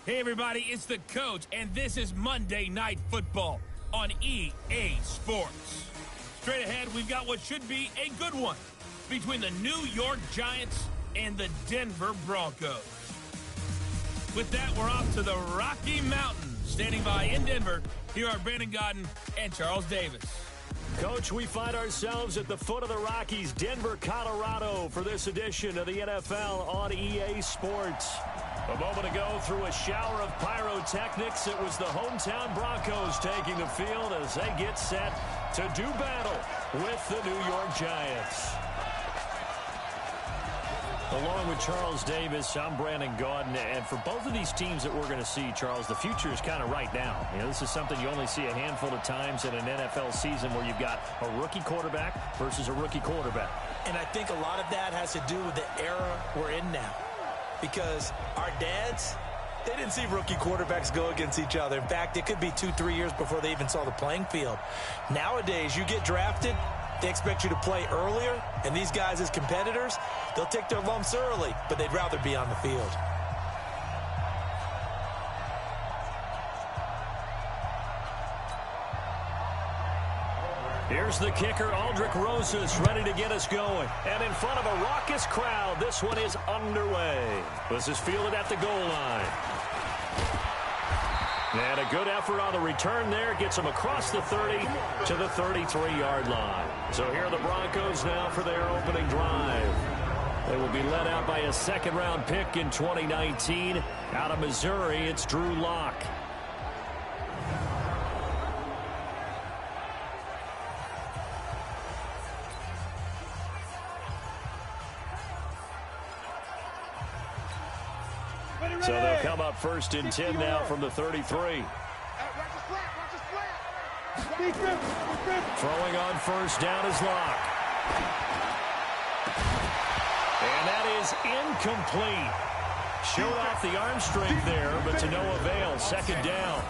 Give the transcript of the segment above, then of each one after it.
Hey everybody, it's the coach, and this is Monday Night Football on EA Sports. Straight ahead, we've got what should be a good one between the New York Giants and the Denver Broncos. With that, we're off to the Rocky Mountains. Standing by in Denver, here are Brandon Godden and Charles Davis. Coach, we find ourselves at the foot of the Rockies, Denver, Colorado, for this edition of the NFL on EA Sports. A moment ago, through a shower of pyrotechnics, it was the hometown Broncos taking the field as they get set to do battle with the New York Giants. Along with Charles Davis, I'm Brandon Godden, and for both of these teams that we're going to see, Charles, the future is kind of right now. You know, this is something you only see a handful of times in an NFL season where you've got a rookie quarterback versus a rookie quarterback. And I think a lot of that has to do with the era we're in now. Because our dads, they didn't see rookie quarterbacks go against each other. In fact, it could be 2-3 years before they even saw the playing field. Nowadays, you get drafted, they expect you to play earlier, and these guys as competitors, they'll take their lumps early, but they'd rather be on the field. Here's the kicker, Aldrich Rosas, ready to get us going. And in front of a raucous crowd, this one is underway. This is fielded at the goal line. And a good effort on the return there. Gets them across the 30 to the 33-yard line. So here are the Broncos now for their opening drive. They will be led out by a second-round pick in 2019. Out of Missouri, it's Drew Lock. So they'll come up first and 10 now from the 33. Throwing on first down is Lock. And that is incomplete. Showed off the arm strength there, but to no avail. Second down.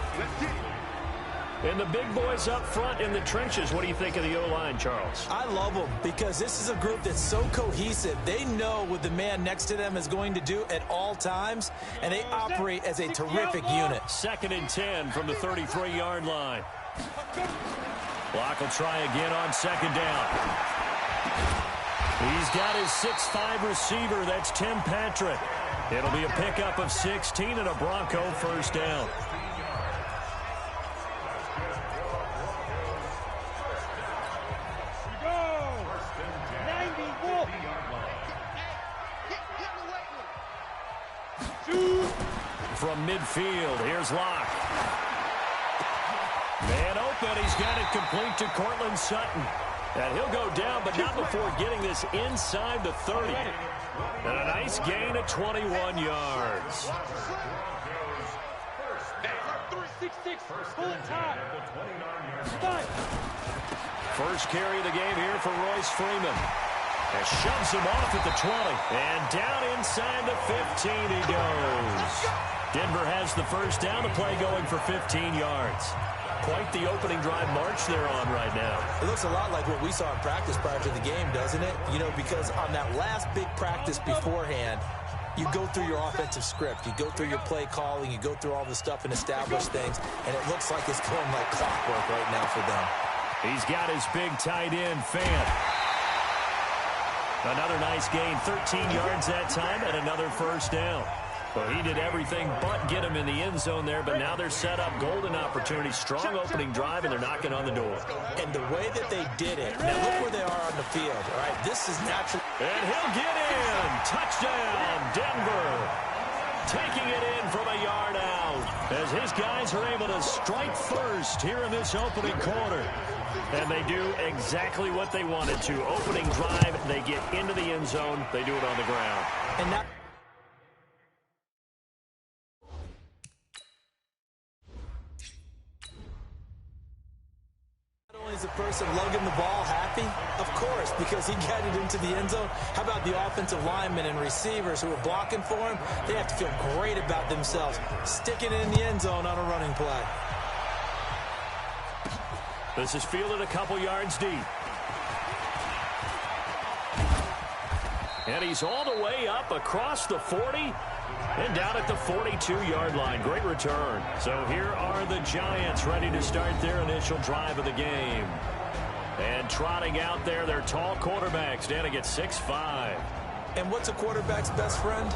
And the big boys up front in the trenches. What do you think of the O-line, Charles? I love them because this is a group that's so cohesive. They know what the man next to them is going to do at all times, and they operate as a terrific unit. Second and 10 from the 33-yard line. Block will try again on second down. He's got his 6'5 receiver. That's Tim Patrick. It'll be a pickup of 16 and a Bronco first down. From midfield, here's Lock. Man open, he's got it complete to Cortland Sutton. And he'll go down, but not before getting this inside the 30. And a nice gain of 21 yards. First carry of the game here for Royce Freeman. And shoves him off at the 20. And down inside the 15 he goes. Denver has the first down, the play going for 15 yards. Quite the opening drive march they're on right now. It looks a lot like what we saw in practice prior to the game, doesn't it? You know, because on that last big practice beforehand, you go through your offensive script. You go through your play calling. You go through all the stuff and establish things. And it looks like it's going like clockwork right now for them. He's got his big tight end, Fant. Another nice gain, 13 yards that time, and another first down. Well, he did everything but get him in the end zone there, but now they're set up golden opportunity, strong opening drive, and they're knocking on the door. And the way that they did it, now look where they are on the field, all right? This is natural. And he'll get in. Touchdown, Denver. Taking it in from a yard out as his guys are able to strike first here in this opening quarter. And they do exactly what they wanted to. Opening drive, they get into the end zone. They do it on the ground. And now is the person lugging the ball happy? Of course, because he got it into the end zone. How about the offensive linemen and receivers who are blocking for him? They have to feel great about themselves, sticking it in the end zone on a running play. This is fielded a couple yards deep. And he's all the way up across the 40 And down at the 42-yard line. Great return. So here are the Giants ready to start their initial drive of the game. And trotting out there, their tall quarterback standing at 6'5". And what's a quarterback's best friend?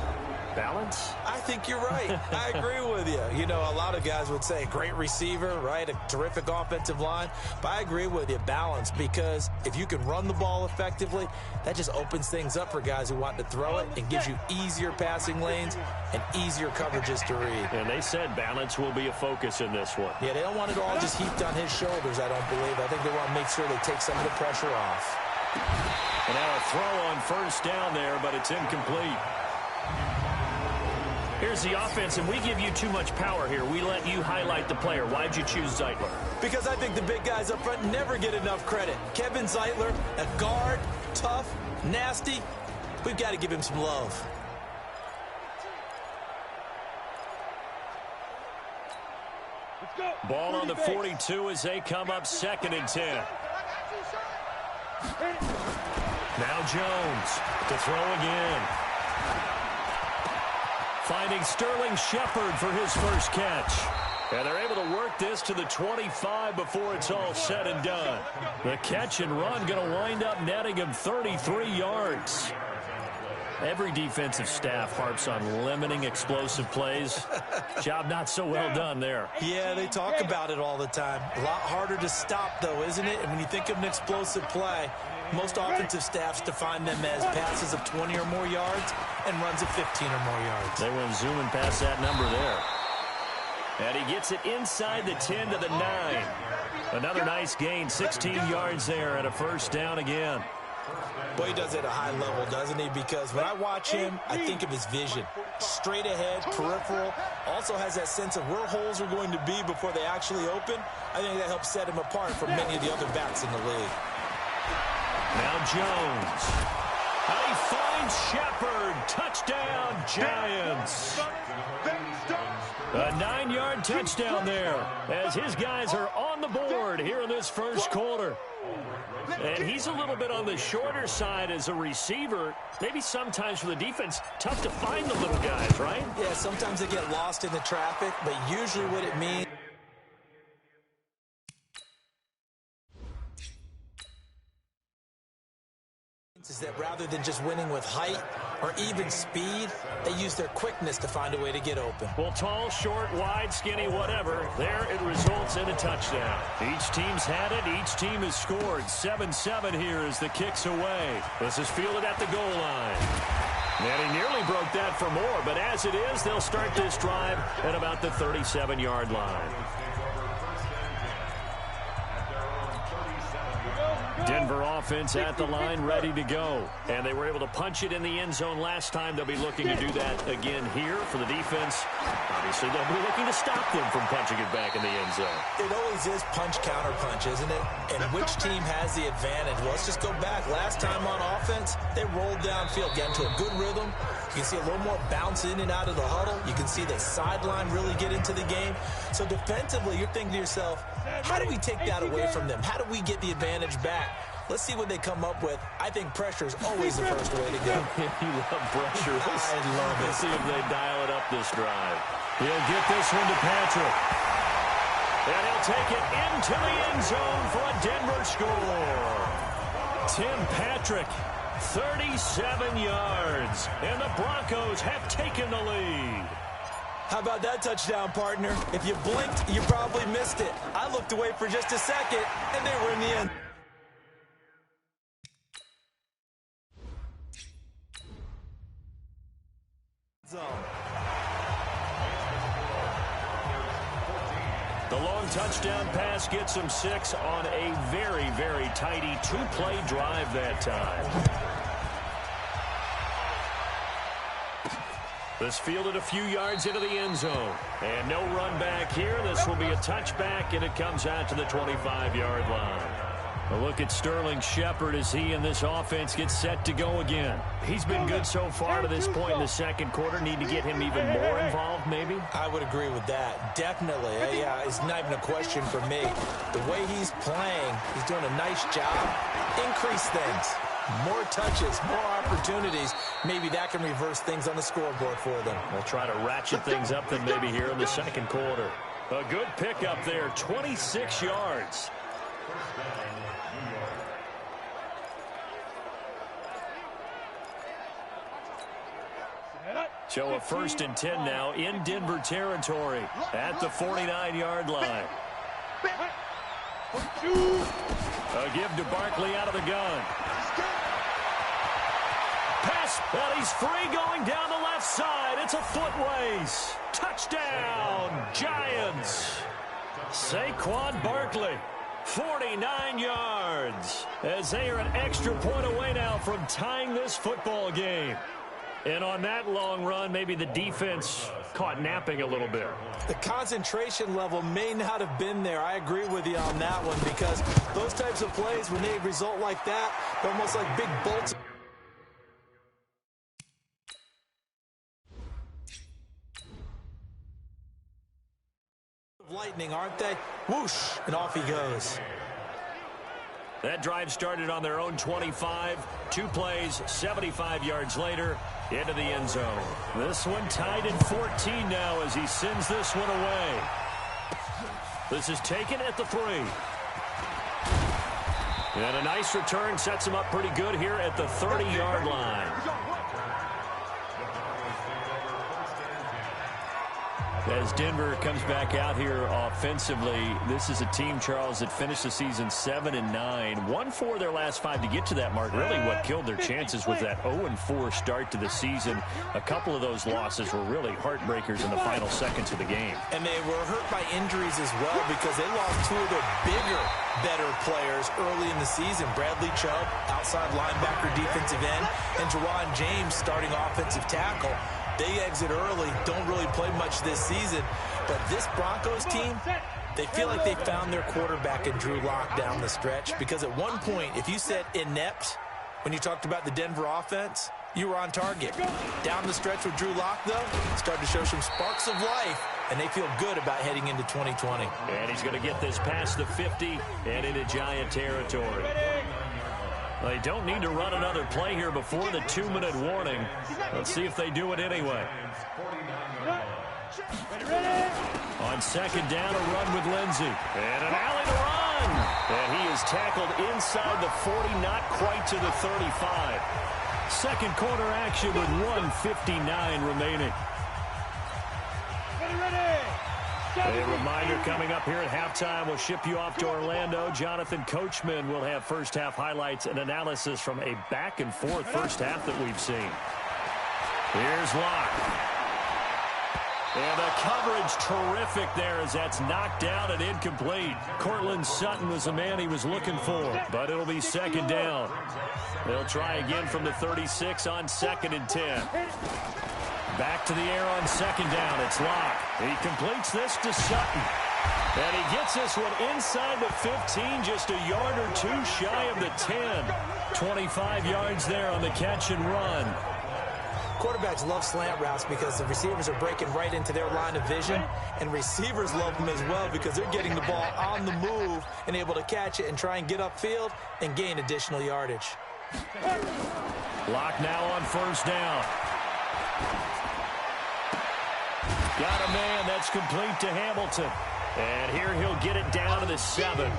Balance? I think you're right. I agree with you. You know, a lot of guys would say great receiver, right? A terrific offensive line. But I agree with you, balance, because if you can run the ball effectively, that just opens things up for guys who want to throw it and gives you easier passing lanes and easier coverages to read. And they said balance will be a focus in this one. Yeah, they don't want it all just heaped on his shoulders, I don't believe. I think they want to make sure they take some of the pressure off. And now a throw on first down there, but it's incomplete. Here's the offense, and we give you too much power here. We let you highlight the player. Why'd you choose Zeitler? Because I think the big guys up front never get enough credit. Kevin Zeitler, a guard, tough, nasty. We've got to give him some love. Let's go. Ball on the 42 as they come up 2nd and 10. Now Jones to throw again. Finding Sterling Shepard for his first catch. And they're able to work this to the 25 before it's all said and done. The catch and run going to wind up netting him 33 yards. Every defensive staff harps on limiting explosive plays. Job not so well done there. Yeah, they talk about it all the time. A lot harder to stop, though, isn't it? And when you think of an explosive play, most offensive staffs define them as passes of 20 or more yards and runs of 15 or more yards. They went zooming past that number there. And he gets it inside the 10 to the 9. Another nice gain, 16 yards there and a first down again. Boy, he does it at a high level, doesn't he? Because when I watch him, I think of his vision. Straight ahead, peripheral. Also has that sense of where holes are going to be before they actually open. I think that helps set him apart from many of the other backs in the league. Now Jones. And he finds Shepard. Touchdown, Giants. A 9-yard touchdown there as his guys are on the board here in this first quarter. And he's a little bit on the shorter side as a receiver. Maybe sometimes for the defense, tough to find the little guys, right? Yeah, sometimes they get lost in the traffic, but usually what it means is that rather than just winning with height or even speed, they use their quickness to find a way to get open. Well, tall, short, wide, skinny, whatever, there it results in a touchdown. Each team's had it. Each team has scored. 7-7 here as the kick's away. This is fielded at the goal line. And he nearly broke that for more, but as it is, they'll start this drive at about the 37-yard line. Denver offense at the line, ready to go. And they were able to punch it in the end zone last time. They'll be looking to do that again here for the defense. Obviously, they'll be looking to stop them from punching it back in the end zone. It always is punch-counter-punch, isn't it? And which team has the advantage? Well, let's just go back. Last time on offense, they rolled downfield, got into a good rhythm. You can see a little more bounce in and out of the huddle. You can see the sideline really get into the game. So defensively, you're thinking to yourself, how do we take that away from them? How do we get the advantage back? Let's see what they come up with. I think pressure is always the first way to go. You love pressure. I love it. Let's see if they dial it up this drive. He'll get this one to Patrick. And he'll take it into the end zone for a Denver score. Tim Patrick, 37 yards. And the Broncos have taken the lead. How about that touchdown, partner? If you blinked, you probably missed it. I looked away for just a second, and they were in the end zone. The long touchdown pass gets them 6 on a very, very tidy 2-play drive that time. This fielded a few yards into the end zone. And no run back here. This will be a touchback, and it comes out to the 25-yard line. A look at Sterling Shepard as he and this offense gets set to go again. He's been good so far to this point in the second quarter. Need to get him even more involved, maybe? I would agree with that. Definitely. Yeah, it's not even a question for me. The way he's playing, he's doing a nice job. Increase things. More touches, more opportunities. Maybe that can reverse things on the scoreboard for them. We'll try to ratchet things up then maybe here in the second quarter. A good pickup there, 26 yards. So a 1st and 10 now in Denver territory at the 49-yard line. A give to Barkley out of the gun. Pass, and he's free going down the left side. It's a foot race. Touchdown, Giants. Saquon Barkley, 49 yards, as they are an extra point away now from tying this football game. And on that long run, maybe the defense caught napping a little bit. The concentration level may not have been there. I agree with you on that one, because those types of plays, when they result like that, they're almost like big bolts. Lightning, aren't they? Whoosh, and off he goes. That drive started on their own 25. 2 plays, 75 yards later, into the end zone. This one tied at 14 now as he sends this one away. This is taken at the 3. And a nice return sets him up pretty good here at the 30-yard line. As Denver comes back out here offensively, this is a team, Charles, that finished the season 7-9. 1-4 their last 5 to get to that mark. Really what killed their chances was that 0-4 start to the season. A couple of those losses were really heartbreakers in the final seconds of the game. And they were hurt by injuries as well, because they lost 2 of their bigger, better players early in the season. Bradley Chubb, outside linebacker, defensive end, and Jawan James, starting offensive tackle. They exit early, don't really play much this season. But this Broncos team, they feel like they found their quarterback in Drew Lock down the stretch. Because at one point, if you said inept when you talked about the Denver offense, you were on target. Down the stretch with Drew Lock, though, started to show some sparks of life, and they feel good about heading into 2020. And he's going to get this past the 50 and into Giant territory. They don't need to run another play here before the 2-minute warning. Let's see if they do it anyway. On second down, a run with Lindsey. And an alley to run. And he is tackled inside the 40, not quite to the 35. Second quarter action with 1:59 remaining. A reminder coming up here at halftime. We'll ship you off to Orlando. Jonathan Coachman will have first-half highlights and analysis from a back-and-forth first half that we've seen. Here's Locke. And the coverage terrific there as that's knocked down and incomplete. Cortland Sutton was the man he was looking for, but it'll be second down. They'll try again from the 36 on 2nd and 10. Back to the air on second down. It's Locke. He completes this to Sutton. And he gets this one inside the 15, just a yard or 2 shy of the 10. 25 yards there on the catch and run. Quarterbacks love slant routes because the receivers are breaking right into their line of vision, and receivers love them as well because they're getting the ball on the move and able to catch it and try and get upfield and gain additional yardage. Locke now on first down. Got a man that's complete to Hamilton. And here he'll get it down to the 7.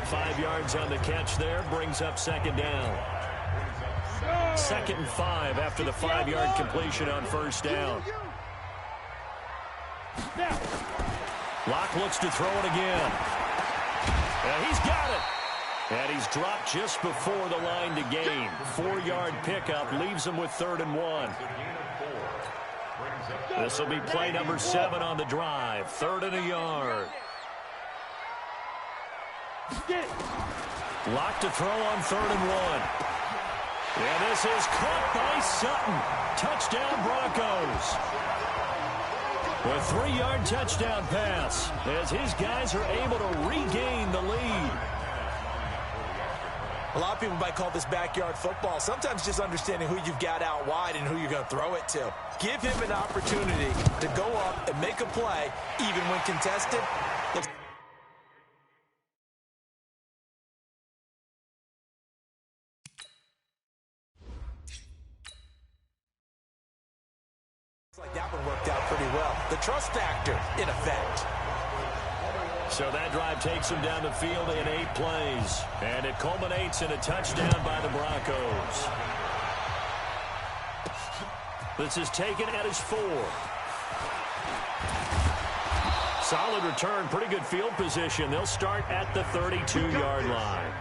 5 yards on the catch there, brings up second down. 2nd and 5 after the 5-yard completion on first down. Locke looks to throw it again. And he's got it. And he's dropped just before the line to gain. 4-yard pickup leaves him with 3rd and 1. This will be play number 7 on the drive. 3rd and a yard. Locke to throw on 3rd and 1. And this is caught by Sutton. Touchdown Broncos. A 3-yard touchdown pass as his guys are able to regain the lead. A lot of people might call this backyard football. Sometimes just understanding who you've got out wide and who you're going to throw it to. Give him an opportunity to go up and make a play, even when contested. the trust factor in effect. So that drive takes him down the field in 8 plays. And it culminates in a touchdown by the Broncos. This is taken at his 4. Solid return, pretty good field position. They'll start at the 32-yard line.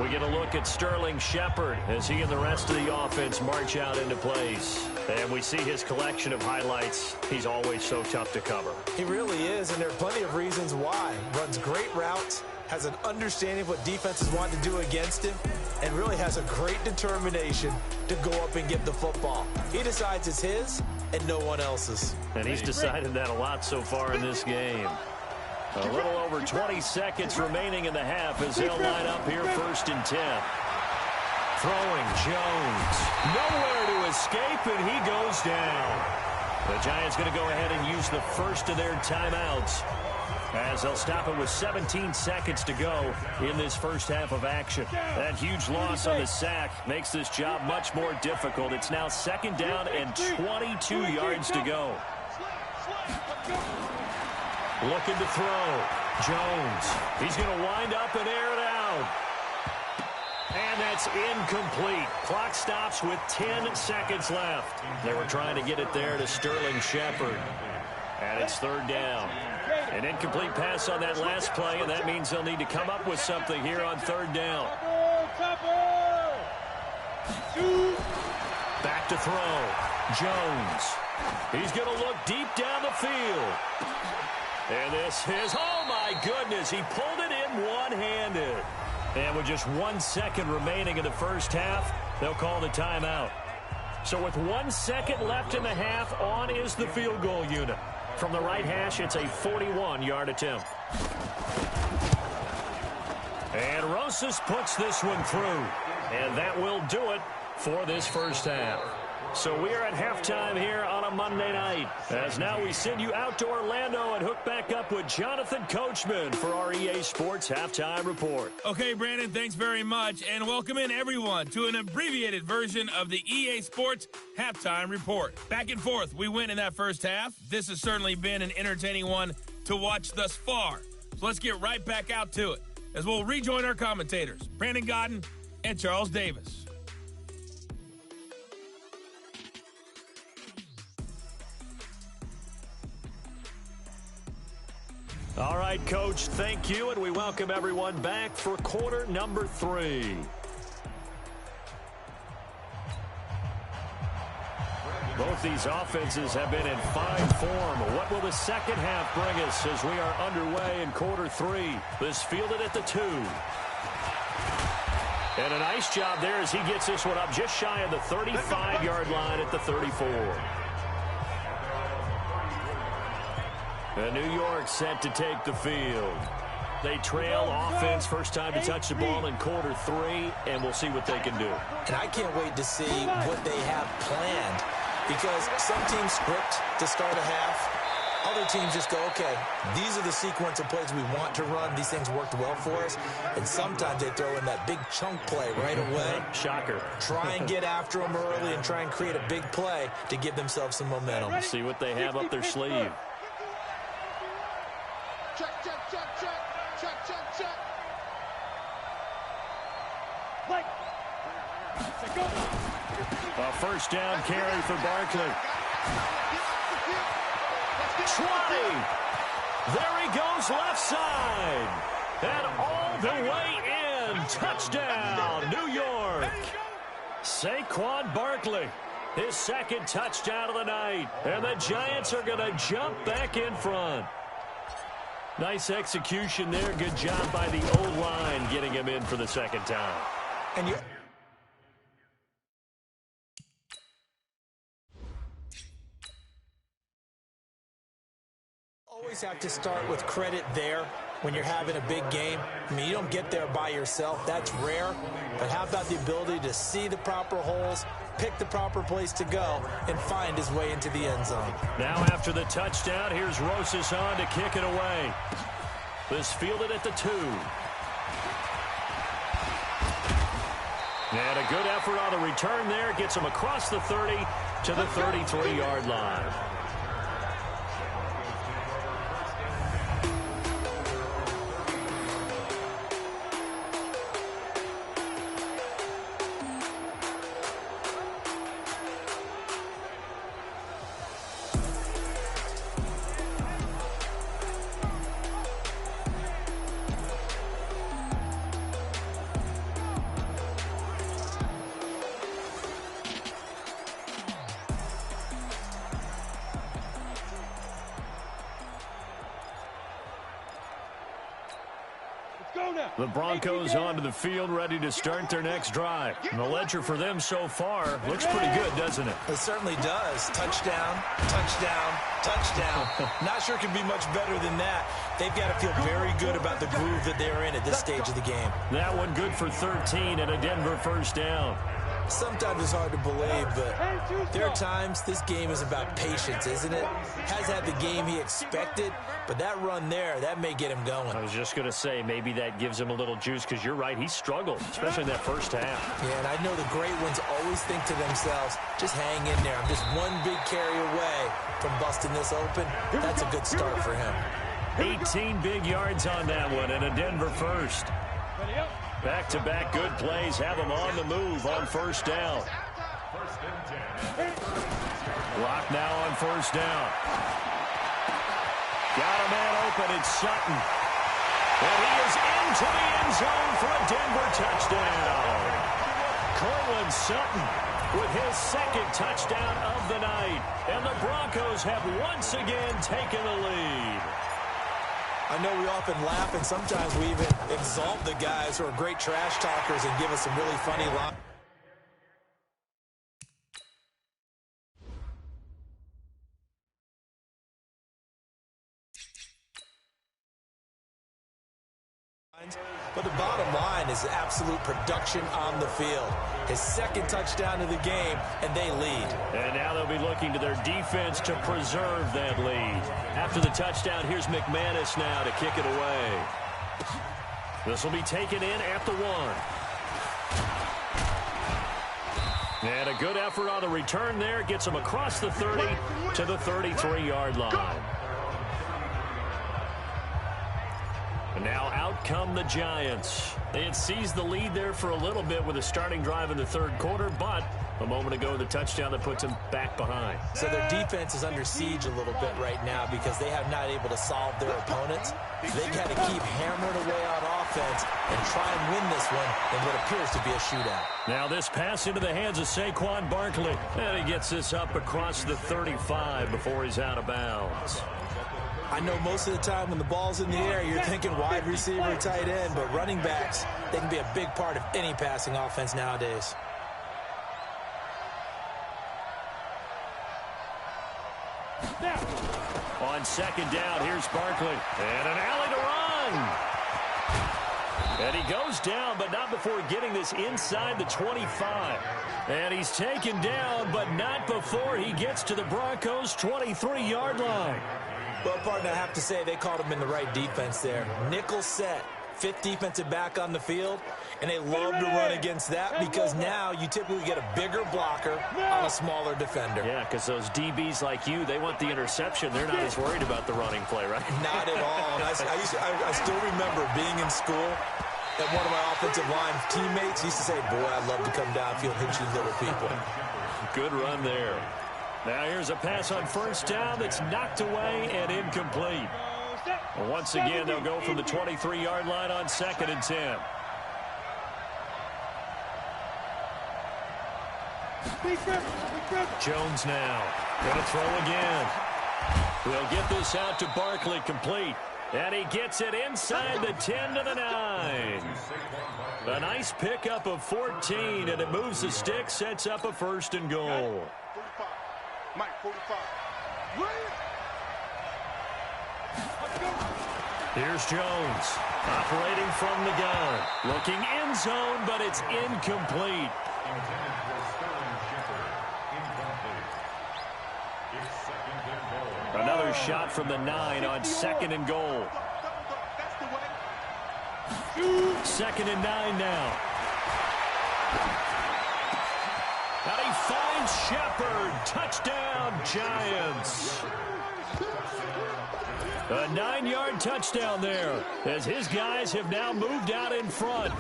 We get a look at Sterling Shepard as he and the rest of the offense march out into place. And we see his collection of highlights. He's always so tough to cover. He really is, and there are plenty of reasons why. Runs great routes, has an understanding of what defenses want to do against him, and really has a great determination to go up and get the football. He decides it's his and no one else's. And he's decided that a lot so far in this game. A little over 20 seconds remaining in the half as they'll line up here 1st and 10. Throwing Jones. Nowhere to escape, and he goes down. The Giants going to go ahead and use the first of their timeouts as they'll stop it with 17 seconds to go in this first half of action. That huge loss on the sack makes this job much more difficult. It's now 2nd down and 22 yards to go. Looking to throw. Jones. He's going to wind up and air it out. And that's incomplete. Clock stops with 10 seconds left. They were trying to get it there to Sterling Shepard. And it's 3rd down. An incomplete pass on that last play, and that means they'll need to come up with something here on 3rd down. Back to throw. Jones. He's going to look deep down the field. And this is, oh my goodness, he pulled it in one-handed. And with just 1 second remaining in the first half, they'll call the timeout. So with 1 second left in the half, on is the field goal unit. From the right hash, it's a 41-yard attempt. And Rosas puts this one through. And that will do it for this first half. So we are at halftime here on a Monday night. As now we send you out to Orlando and hook back up with Jonathan Coachman for our EA Sports Halftime Report. Okay, Brandon, thanks very much. And welcome in, everyone, to an abbreviated version of the EA Sports Halftime Report. Back and forth, we win in that first half. This has certainly been an entertaining one to watch thus far. So let's get right back out to it as we'll rejoin our commentators, Brandon Godden and Charles Davis. All right, Coach, thank you, and we welcome everyone back for quarter number 3. Both these offenses have been in fine form. What will the second half bring us as we are underway in quarter 3? This fielded at the 2. And a nice job there as he gets this one up just shy of the 35-yard line at the 34. And New York set to take the field. They trail offense, first time to touch the ball in quarter 3, and we'll see what they can do. And I can't wait to see what they have planned, because some teams script to start a half. Other teams just go, okay, these are the sequence of plays we want to run. These things worked well for us. And sometimes they throw in that big chunk play right away. Shocker. Try and get after them early and try and create a big play to give themselves some momentum. See what they have up their sleeve. Check, check, check, check, check, check, check. Play. Go. A first down carry for Barkley. 20. There he goes left side. And all the way in. Touchdown, New York. Saquon Barkley. His second touchdown of the night. And the Giants are going to jump back in front. Nice execution there. Good job by the O-line getting him in for the second time. And you always have to start with credit there when you're having a big game. I mean, you don't get there by yourself. That's rare. But how about the ability to see the proper holes, pick the proper place to go, and find his way into the end zone? Now after the touchdown, here's Rosas on to kick it away. This fielded at the 2. And a good effort on the return there. Gets him across the 30 to the 33-yard line. The Broncos onto the field, ready to start their next drive. And the ledger for them so far looks pretty good, doesn't it? It certainly does. Touchdown, touchdown, touchdown. Not sure it can be much better than that. They've got to feel very good about the groove that they're in at this stage of the game. That one good for 13 and a Denver first down. Sometimes it's hard to believe, but there are times this game is about patience, isn't it? Has had the game he expected, but that run there, that may get him going. I was just going to say, maybe that gives him a little juice, because you're right, he struggled, especially in that first half. Yeah, and I know the great ones always think to themselves, just hang in there. I'm just one big carry away from busting this open. That's a good start for him. 18 big yards on that one, and a Denver first. Back-to-back good plays have them on the move on first down. Lock now on first down. Got a man open. It's Sutton. And he is into the end zone for a Denver touchdown. Cortland Sutton with his second touchdown of the night. And the Broncos have once again taken the lead. I know we often laugh, and sometimes we even exalt the guys who are great trash talkers and give us some really funny lines. But the bottom line is absolute production on the field. His second touchdown of the game, and they lead. And now they'll be looking to their defense to preserve that lead. After the touchdown, here's McManus now to kick it away. This will be taken in at the 1. And a good effort on the return there. Gets him across the 30 to the 33-yard line. And now out come the Giants. They had seized the lead there for a little bit with a starting drive in the third quarter, but a moment ago the touchdown that puts them back behind. So their defense is under siege a little bit right now because they have not able to solve their opponents. They've got to keep hammering away on offense and try and win this one in what appears to be a shootout. Now this pass into the hands of Saquon Barkley. And he gets this up across the 35 before he's out of bounds. I know most of the time when the ball's in the air, you're thinking wide receiver, tight end, but running backs, they can be a big part of any passing offense nowadays. On second down, here's Barkley. And an alley to run. And he goes down, but not before getting this inside the 25. And he's taken down, but not before he gets to the Broncos' 23-yard line. Well, partner, I have to say they called him in the right defense there. Nickel set, fifth defensive back on the field, and they love to run against that because now you typically get a bigger blocker on a smaller defender. Yeah, because those DBs like you, they want the interception. They're not as worried about the running play, right? Not at all. And I still remember being in school, and one of my offensive line teammates used to say, boy, I'd love to come downfield and hit you little people. Good run there. Now here's a pass on first down that's knocked away and incomplete. And once again, they'll go from the 23-yard line on 2nd and 10. Jones now going to throw again. We'll get this out to Barkley, complete. And he gets it inside the 10 to the 9. A nice pickup of 14, and it moves the stick, sets up a 1st and goal. Mike, 45. Here's Jones, operating from the gun. Looking end zone, but it's incomplete. Another shot from the 9 on 2nd and goal. 2nd and 9 now. And he finds Shepard. Touchdown, Giants. A 9-yard touchdown there as his guys have now moved out in front.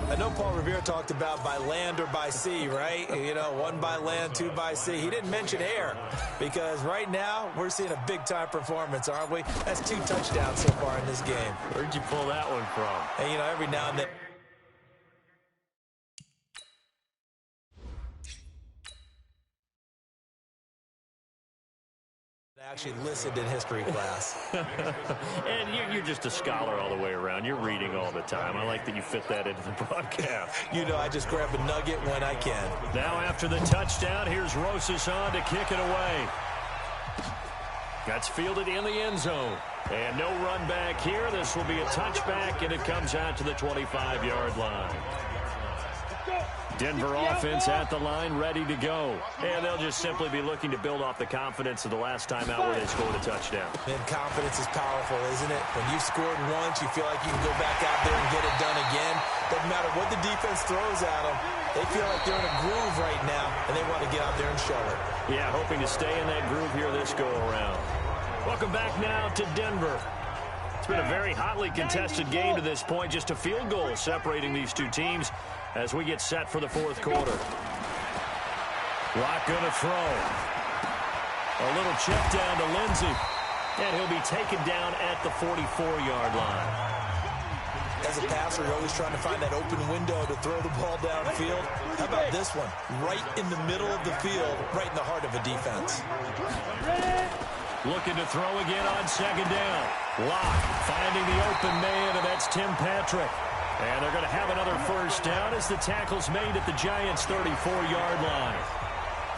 I know Paul Revere talked about by land or by sea, right? You know, 1 by land, 2 by sea. He didn't mention air because right now we're seeing a big-time performance, aren't we? That's 2 touchdowns so far in this game. Where'd you pull that one from? And, you know, every now and then. Actually listened in history class. And you're just a scholar all the way around. You're reading all the time. I like that you fit that into the broadcast. You know, I just grab a nugget when I can. Now after the touchdown, here's Rosas on to kick it away. That's fielded in the end zone. And no run back here. This will be a touchback, and it comes out to the 25-yard line. Denver offense at the line, ready to go. And they'll just simply be looking to build off the confidence of the last time out where they scored a touchdown. And confidence is powerful, isn't it? When you've scored once, you feel like you can go back out there and get it done again. Doesn't matter what the defense throws at them. They feel like they're in a groove right now, and they want to get out there and show it. Yeah, hoping to stay in that groove here this go-around. Welcome back now to Denver. It's been a very hotly contested game to this point. Just a field goal separating these two teams as we get set for the fourth quarter. Locke going to throw. A little check down to Lindsey. And he'll be taken down at the 44-yard line. As a passer, you're always trying to find that open window to throw the ball downfield. How about this one? Right in the middle of the field, right in the heart of a defense. Looking to throw again on second down. Locke finding the open man, and that's Tim Patrick. And they're going to have another first down as the tackle's made at the Giants' 34-yard line.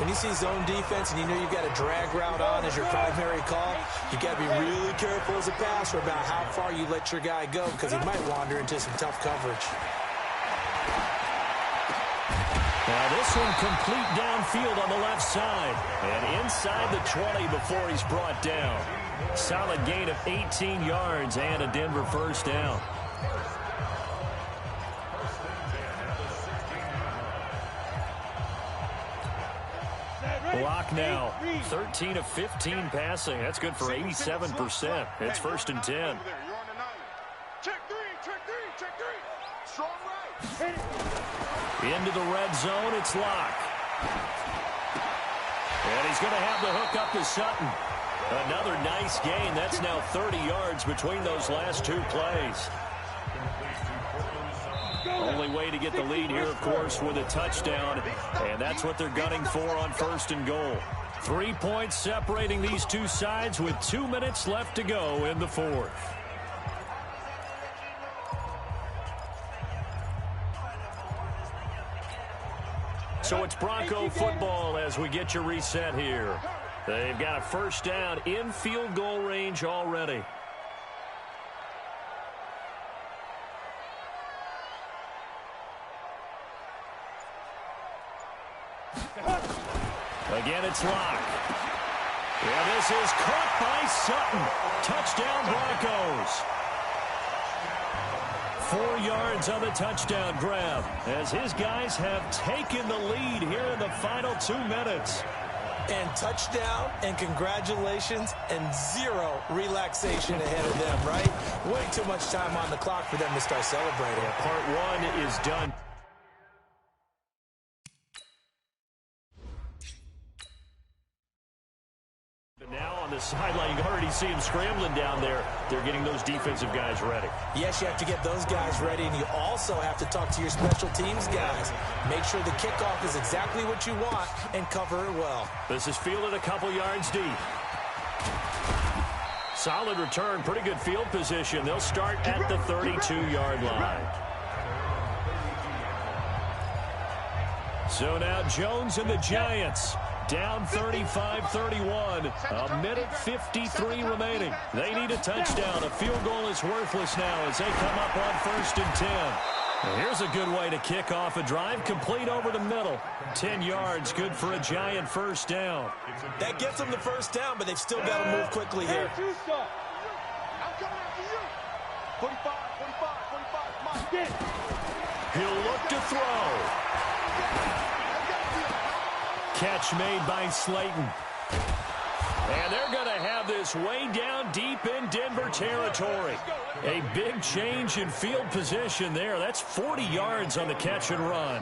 When you see zone defense and you know you've got a drag route on as your primary call, you got to be really careful as a passer about how far you let your guy go because he might wander into some tough coverage. Now this one complete downfield on the left side. And inside the 20 before he's brought down. Solid gain of 18 yards and a Denver first down. Block now. 13 of 15 passing. That's good for 87%. It's first and 10. Check three. Strong right. Into the red zone, it's Locke. And he's going to have the hook up to Sutton. Another nice gain. That's now 30 yards between those last two plays. Only way to get the lead here, of course, with a touchdown. And that's what they're gunning for on first and goal. 3 points separating these two sides with 2 minutes left to go in the fourth. So it's Bronco football as we get you reset here. They've got a first down in field goal range already. Again, it's Locke. Yeah, this is caught by Sutton. Touchdown, Broncos. 4 yards on the touchdown grab as his guys have taken the lead here in the final 2 minutes. And touchdown and congratulations and zero relaxation ahead of them, right? Way too much time on the clock for them to start celebrating. Part one is done. Now on the sideline, you can already see him scrambling down there. They're getting those defensive guys ready. Yes, you have to get those guys ready, and you also have to talk to your special teams guys. Make sure the kickoff is exactly what you want and cover it well. This is fielded a couple yards deep. Solid return, pretty good field position. They'll start at the 32-yard line. So now Jones and the Giants down 35-31. A minute 53 remaining. They need a touchdown. A field goal is worthless now as they come up on first and 10. And here's a good way to kick off a drive. Complete over the middle. 10 yards, good for a Giant first down. That gets them the first down, but they've still got to move quickly here. I'm coming after you. 45, come on. He'll look to throw. Catch made by Slayton. And they're going to have this way down deep in Denver territory. A big change in field position there. That's 40 yards on the catch and run.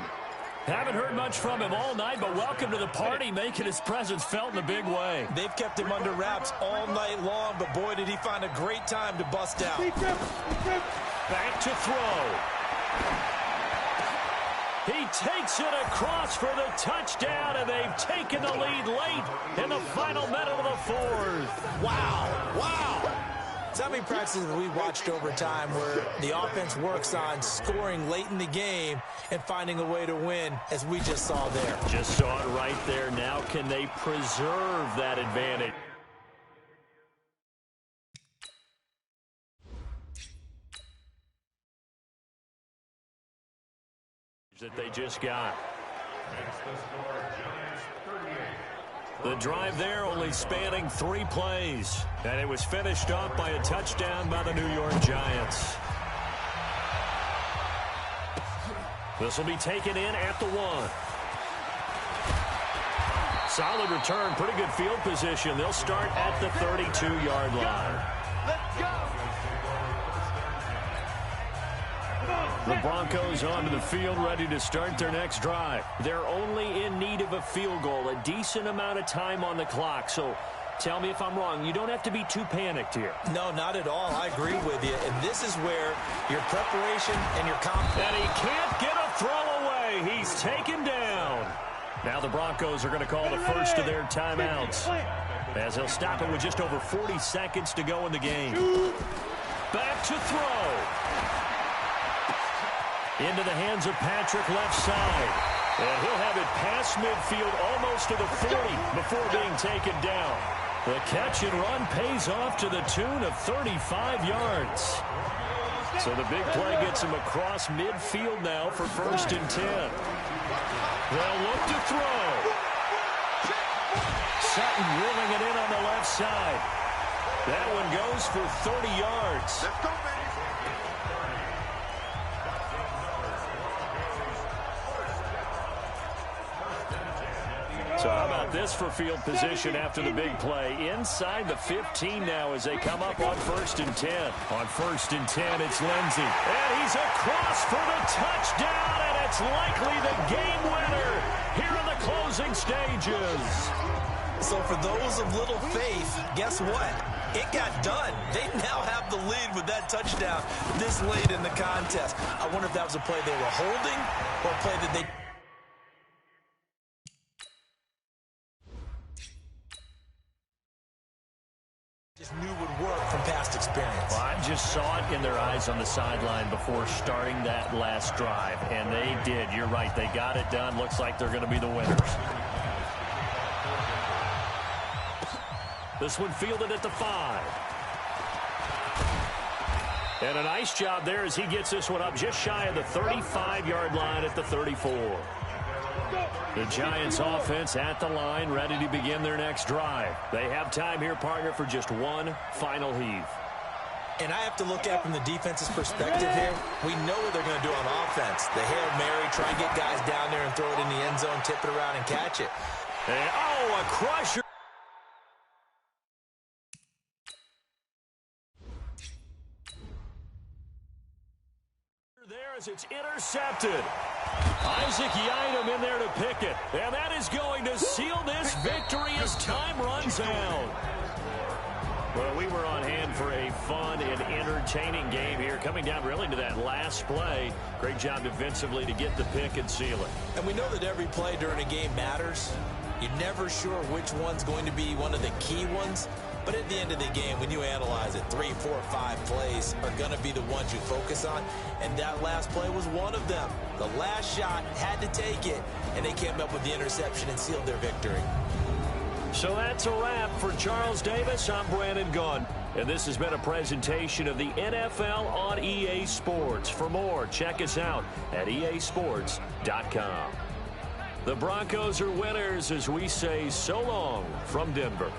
Haven't heard much from him all night, but welcome to the party, making his presence felt in a big way. They've kept him under wraps all night long, but boy, did he find a great time to bust out. Back to throw. He takes it across for the touchdown, and they've taken the lead late in the final minute of the fourth. Wow. Wow. So many practices we watched over time where the offense works on scoring late in the game and finding a way to win, as we just saw there. Just saw it right there. Now can they preserve that advantage? That they just got. The drive there only spanning 3 plays, and it was finished off by a touchdown by the New York Giants. This will be taken in at the 1. Solid return, pretty good field position. They'll start at the 32-yard line. Let's go. The Broncos onto the field, ready to start their next drive. They're only in need of a field goal, a decent amount of time on the clock. So tell me if I'm wrong. You don't have to be too panicked here. No, not at all. I agree with you. And this is where your preparation and your confidence. And he can't get a throw away. He's taken down. Now the Broncos are going to call the first of their timeouts, as he'll stop it with just over 40 seconds to go in the game. Back to throw. Into the hands of Patrick, left side. And he'll have it past midfield, almost to the 40 before being taken down. The catch and run pays off to the tune of 35 yards. So the big play gets him across midfield now for 1st and 10. They'll look to throw. Sutton reeling it in on the left side. That one goes for 30 yards. Let's go, baby. So how about this for field position after the big play? Inside the 15 now as they come up on 1st and 10. On 1st and 10, it's Lindsey. And he's across for the touchdown, and it's likely the game winner here in the closing stages. So for those of little faith, guess what? It got done. They now have the lead with that touchdown this late in the contest. I wonder if that was a play they were holding or a play that they... just knew would work from past experience. Well, I just saw it in their eyes on the sideline before starting that last drive, and they did. You're right. They got it done. Looks like they're going to be the winners. This one fielded at the 5. And a nice job there as he gets this one up just shy of the 35-yard line at the 34. The Giants offense at the line, ready to begin their next drive. They have time here, partner, for just one final heave. And I have to look at from the defense's perspective here. We know what they're going to do on offense. The Hail Mary, try and get guys down there and throw it in the end zone, tip it around and catch it. And, oh, a crusher. There as it's intercepted. Isaac Yiadom in there to pick it. And that is going to seal this victory as time runs out. Well, we were on hand for a fun and entertaining game here, coming down really to that last play. Great job defensively to get the pick and seal it. And we know that every play during a game matters. You're never sure which one's going to be one of the key ones. But at the end of the game, when you analyze it, 3, 4, 5 plays are going to be the ones you focus on. And that last play was one of them. The last shot had to take it, and they came up with the interception and sealed their victory. So that's a wrap for Charles Davis. I'm Brandon Gunn. And this has been a presentation of the NFL on EA Sports. For more, check us out at easports.com. The Broncos are winners as we say so long from Denver.